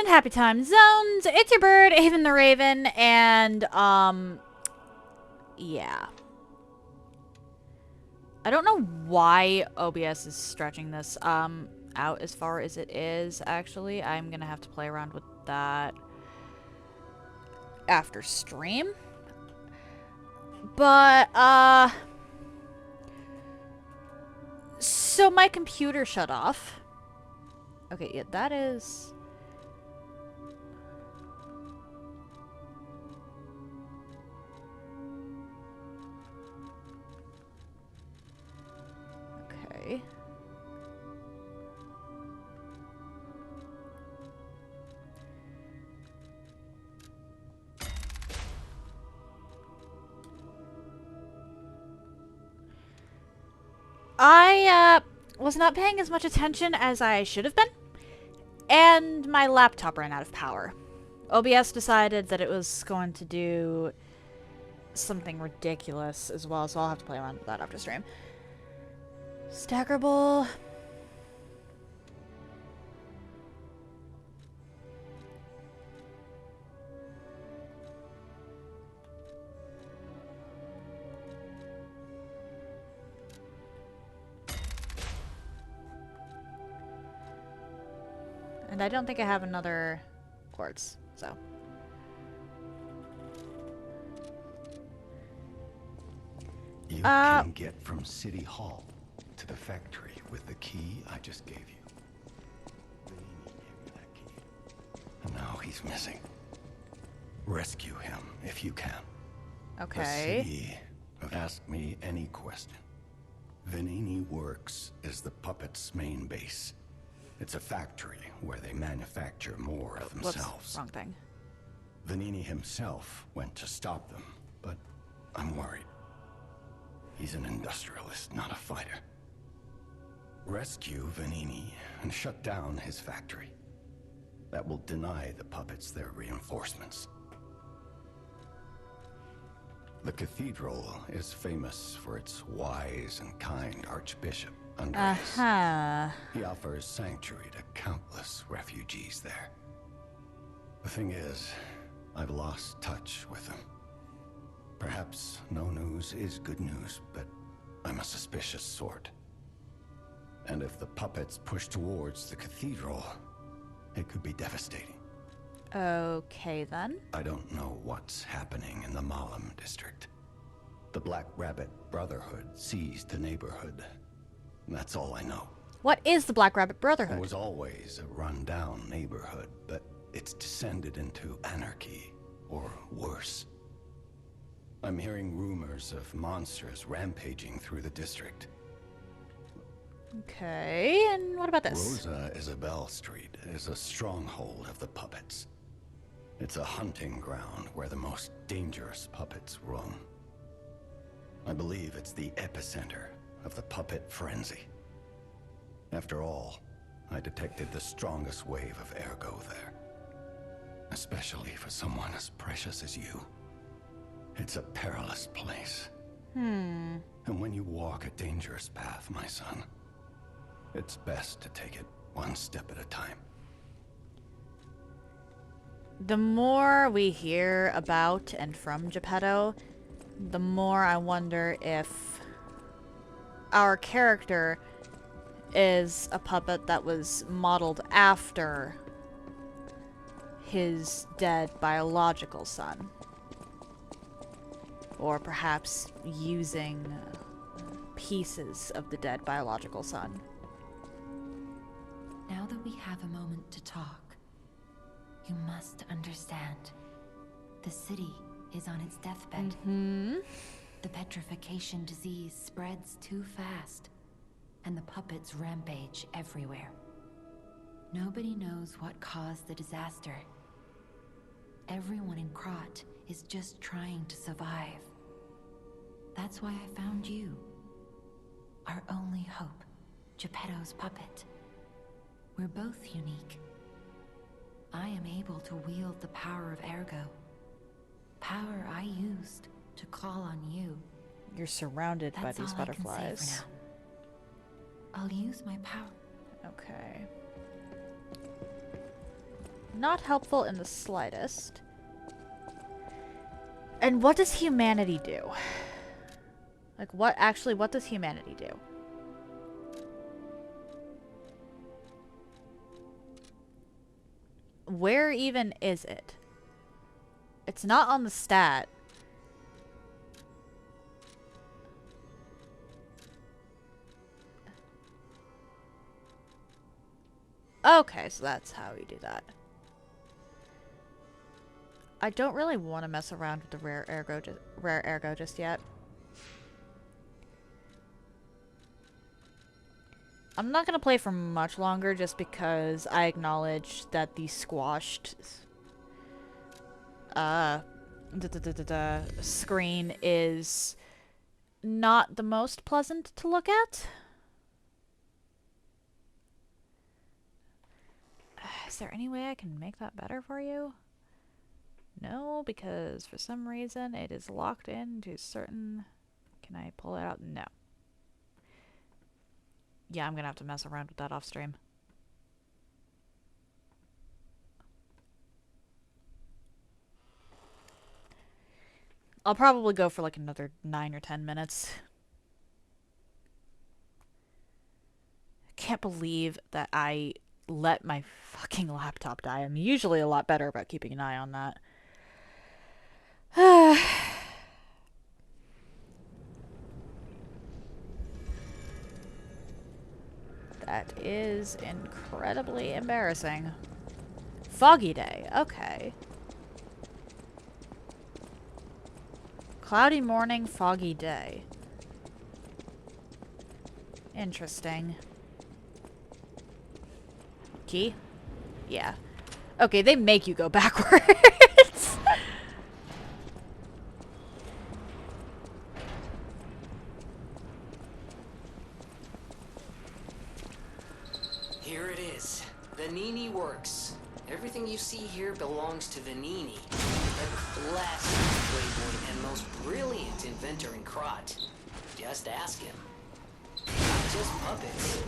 Happy Time Zones. It's your bird, Aven the Raven, and, yeah. I don't know why OBS is stretching this, out as far as it is, actually. I'm gonna have to play around with that after stream. But, so my computer shut off. Okay, yeah, that is... Okay. I, was not paying as much attention as I should have been, and my laptop ran out of power. OBS decided that it was going to do something ridiculous as well, so I'll have to play around with that after stream. Staggerable. And I don't think I have another quartz, so. You can get from City Hall to the factory with the key I just gave you. Vanini gave me that key. And now he's missing. Rescue him if you can. Okay. The city, ask me any question. Vanini Works is the puppet's main base. It's a factory where they manufacture more of themselves. Wrong thing. Vanini himself went to stop them, but I'm worried. He's an industrialist, not a fighter. Rescue Vanini and shut down his factory. That will deny the puppets their reinforcements. The cathedral is famous for its wise and kind archbishop, Andreas. He offers sanctuary to countless refugees there. The thing is, I've lost touch with him. Perhaps no news is good news, but I'm a suspicious sort. And if the puppets push towards the cathedral, it could be devastating. Okay, then. I don't know what's happening in the Malum district. The Black Rabbit Brotherhood seized the neighborhood. That's all I know. What is the Black Rabbit Brotherhood? It was always a run-down neighborhood, but it's descended into anarchy, or worse. I'm hearing rumors of monsters rampaging through the district. Okay, and what about this? Rosa Isabel Street is a stronghold of the puppets. It's a hunting ground where the most dangerous puppets roam. I believe it's the epicenter of the puppet frenzy. After all, I detected the strongest wave of ergo there. Especially for someone as precious as you. It's a perilous place. And when you walk a dangerous path, my son, it's best to take it one step at a time. The more we hear about and from Geppetto, the more I wonder if our character is a puppet that was modeled after his dead biological son. Or perhaps using pieces of the dead biological son. Now that we have a moment to talk, you must understand. The city is on its deathbed. The petrification disease spreads too fast, and the puppets rampage everywhere. Nobody knows what caused the disaster. Everyone in Krot is just trying to survive. That's why I found you. Our only hope, Geppetto's puppet. We're both unique. I am able to wield the power of ergo. Power I used to call on you. You're surrounded by these butterflies. That's all I can say for now. I'll use my power. Okay. Not helpful in the slightest. And what does humanity do? Like, what does humanity do? Where even is it? It's not on the stat. Okay, so that's how we do that. I don't really want to mess around with the rare ergo just yet. I'm not going to play for much longer just because I acknowledge that the squashed screen is not the most pleasant to look at. Is there any way I can make that better for you? No, because for some reason it is locked into certain... Can I pull it out? No. Yeah, I'm gonna have to mess around with that off stream. I'll probably go for like another 9 or 10 minutes. I can't believe that I let my fucking laptop die. I'm usually a lot better about keeping an eye on that. That is incredibly embarrassing. Foggy day. Okay. Cloudy morning, foggy day. Interesting. Key? Yeah. Okay, they make you go backwards. Here it is. Vanini Works. Everything you see here belongs to Vanini, the classic playboy and most brilliant inventor in Krot. Just ask him. Not just puppets.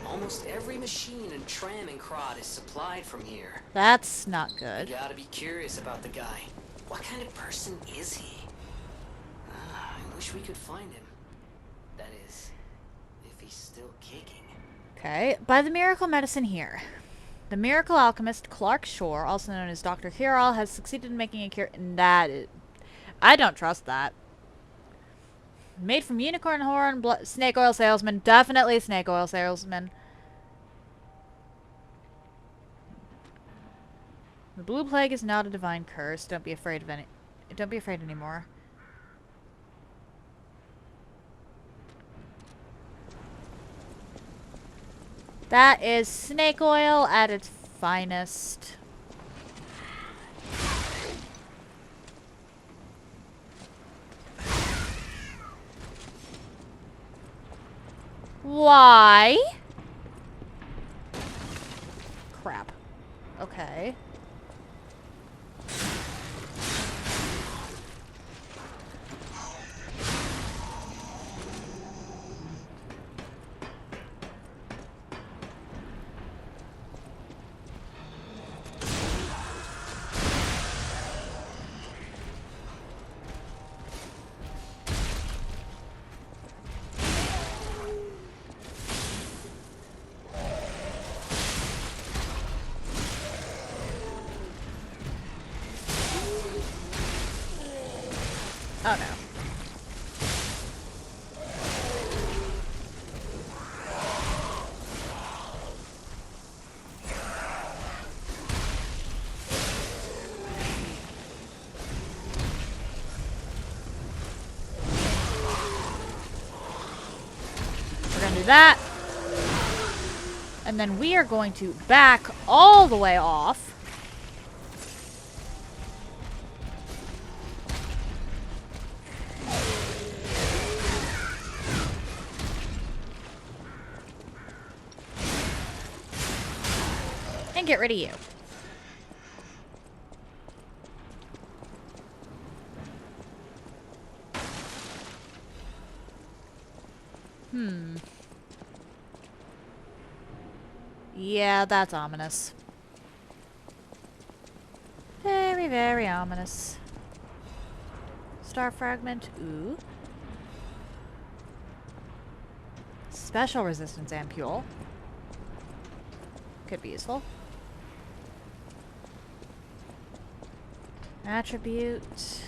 Almost every machine and tram in Krot is supplied from here. That's not good. You gotta be curious about the guy. What kind of person is he? I wish we could find him. That is, if he's still kicking. Okay, by the miracle medicine here. The miracle alchemist Clark Shore, also known as Dr. Cure-All, has succeeded in making a cure. I don't trust that. Made from unicorn horn, snake oil salesman. Definitely snake oil salesman. The blue plague is not a divine curse. Don't be afraid of any. Don't be afraid anymore. That is snake oil at its finest. Why? Crap. Okay. Oh no. We're gonna do that. And then we are going to back all the way off. And get rid of you. Yeah, that's ominous. Very, very ominous. Star fragment. Ooh. Special resistance ampule. Could be useful. Attribute.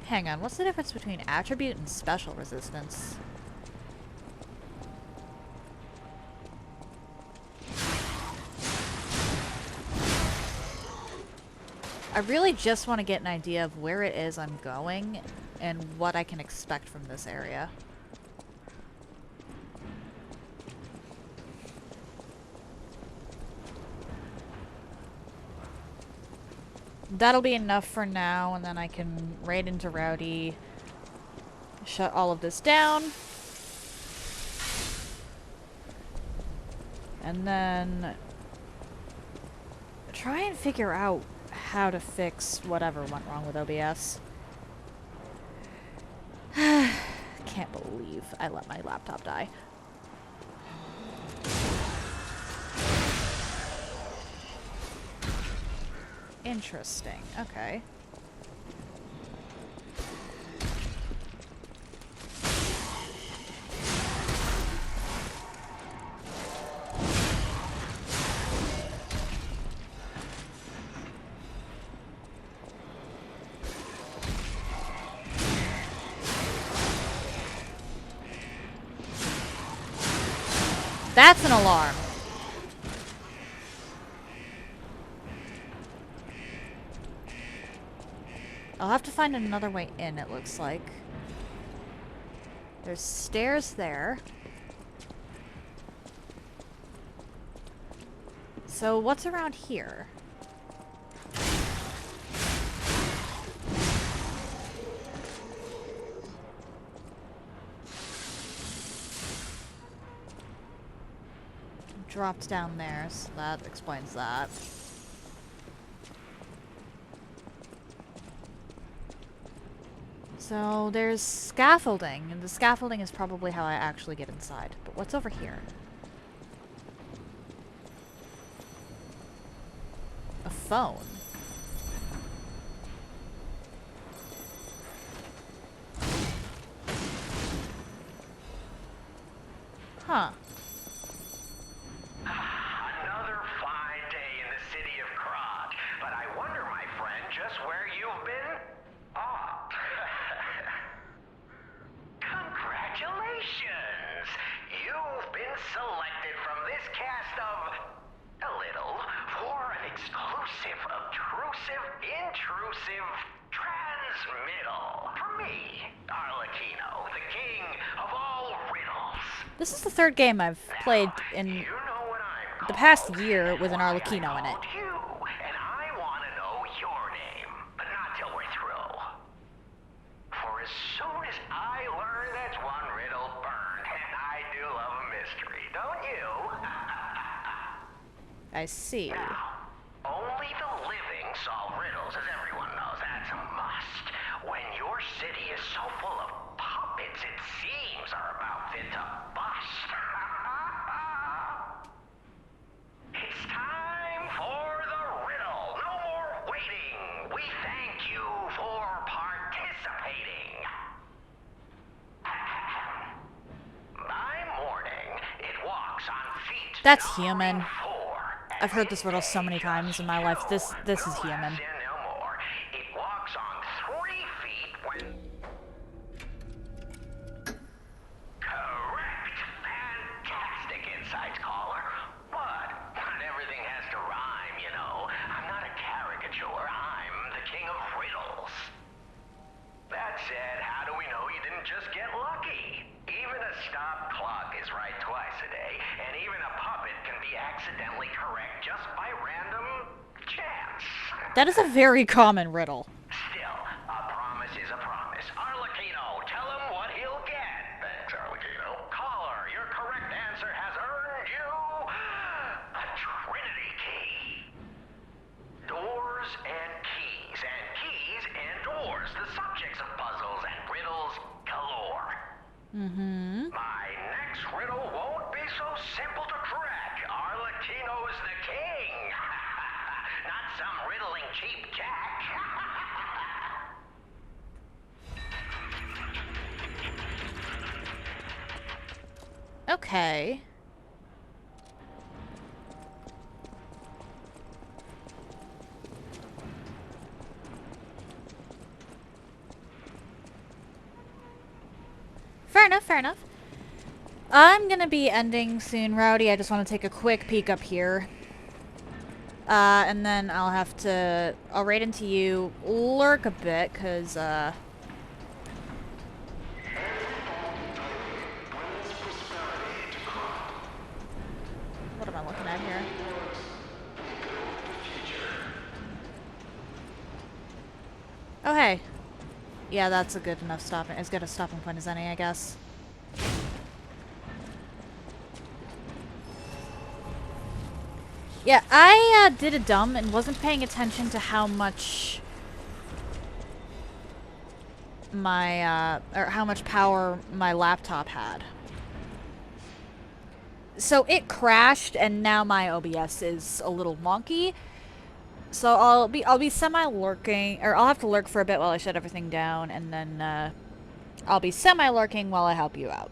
Hang on, what's the difference between attribute and special resistance? I really just want to get an idea of where it is I'm going and what I can expect from this area. That'll be enough for now, and then I can raid into Rowdy, shut all of this down, and then try and figure out how to fix whatever went wrong with OBS. Can't believe I let my laptop die. Interesting. Okay. That's an alarm. I'll have to find another way in, it looks like. There's stairs there. So what's around here? Dropped down there, so that explains that. So there's scaffolding, and the scaffolding is probably how I actually get inside. But what's over here? A phone. Huh. Another fine day in the city of Krot, but I wonder, my friend, just where you've been? Ah. Congratulations! You've been selected from this cast of a little for an exclusive, obtrusive, intrusive transmittal. For me, Arlecchino, the king of all riddles. This is the third game I've played in You know what I'm the past called, year with an why I Arlecchino in it. called you, and I want to know your name, but not till we're through. For as soon as I learn that's one riddle burned, and I do love a mystery, don't you? I see. Now, only the living solve riddles, as everyone knows. That's a must. When your city is so full of puppets, it seems are about fit to bust. It's time for the riddle. No more waiting. We thank you for participating. By morning, it walks on feet. That's human. 4. I've heard this riddle so many times in my life. This is human. No more. It walks on 3 feet when... Correct. Fantastic insights, caller. But not everything has to rhyme, you know. I'm not a caricature. I'm the king of riddles. That said, how do we know you didn't just get lucky? Even a stopped clock is right twice a day, and even a puppet can be accidentally correct just by random chance. That is a very common riddle. Still, a promise is a promise. Arlecchino, tell him what he'll get. Thanks, Arlecchino. Caller, your correct answer has earned you a Trinity key. Doors and keys and doors, the subjects of puzzles and riddles galore. Mm-hmm. My next riddle won't be so simple to crack. Arlecchino's the king. not some riddling cheap jack. Okay. Fair enough, fair enough. I'm gonna be ending soon, Rowdy. I just want to take a quick peek up here. And then I'll raid into you, lurk a bit, because, what am I looking at here? Oh, hey. Yeah, that's a good enough stopping, as good a stopping point as any, I guess. Yeah, I did a dumb and wasn't paying attention to how much or how much power my laptop had. So it crashed, and now my OBS is a little wonky. So I'll be semi-lurking, or I'll have to lurk for a bit while I shut everything down, and then I'll be semi-lurking while I help you out.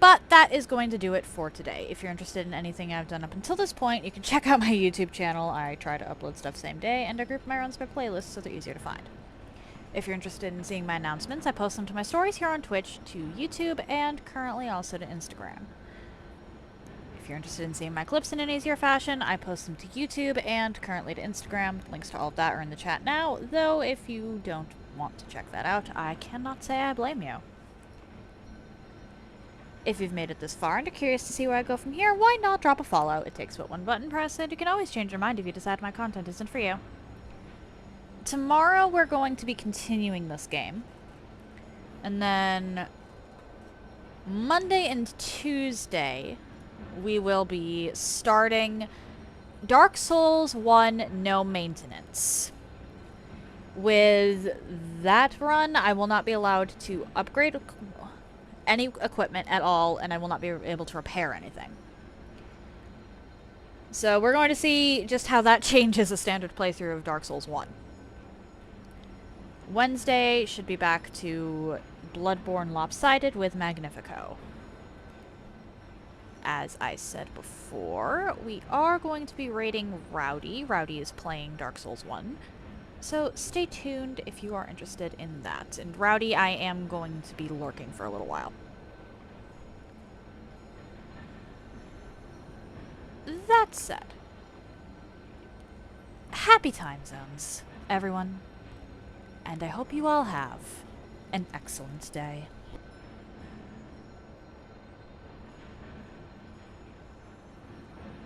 But that is going to do it for today. If you're interested in anything I've done up until this point, you can check out my YouTube channel. I try to upload stuff same day, and I group my runs by playlists so they're easier to find. If you're interested in seeing my announcements, I post them to my stories here on Twitch, to YouTube, and currently also to Instagram. If you're interested in seeing my clips in an easier fashion, I post them to YouTube and currently to Instagram. Links to all of that are in the chat now, though if you don't want to check that out, I cannot say I blame you. If you've made it this far and are curious to see where I go from here, why not drop a follow? It takes but one button press, and you can always change your mind if you decide my content isn't for you. Tomorrow we're going to be continuing this game. And then Monday and Tuesday we will be starting Dark Souls 1 No Maintenance. With that run, I will not be allowed to upgrade any equipment at all, and I will not be able to repair anything. So we're going to see just how that changes a standard playthrough of Dark Souls 1. Wednesday should be back to Bloodborne Lopsided with Magnifico. As I said before, we are going to be raiding Rowdy. Rowdy is playing Dark Souls 1. So stay tuned if you are interested in that. And Rowdy, I am going to be lurking for a little while. That said, happy time zones, everyone. And I hope you all have an excellent day.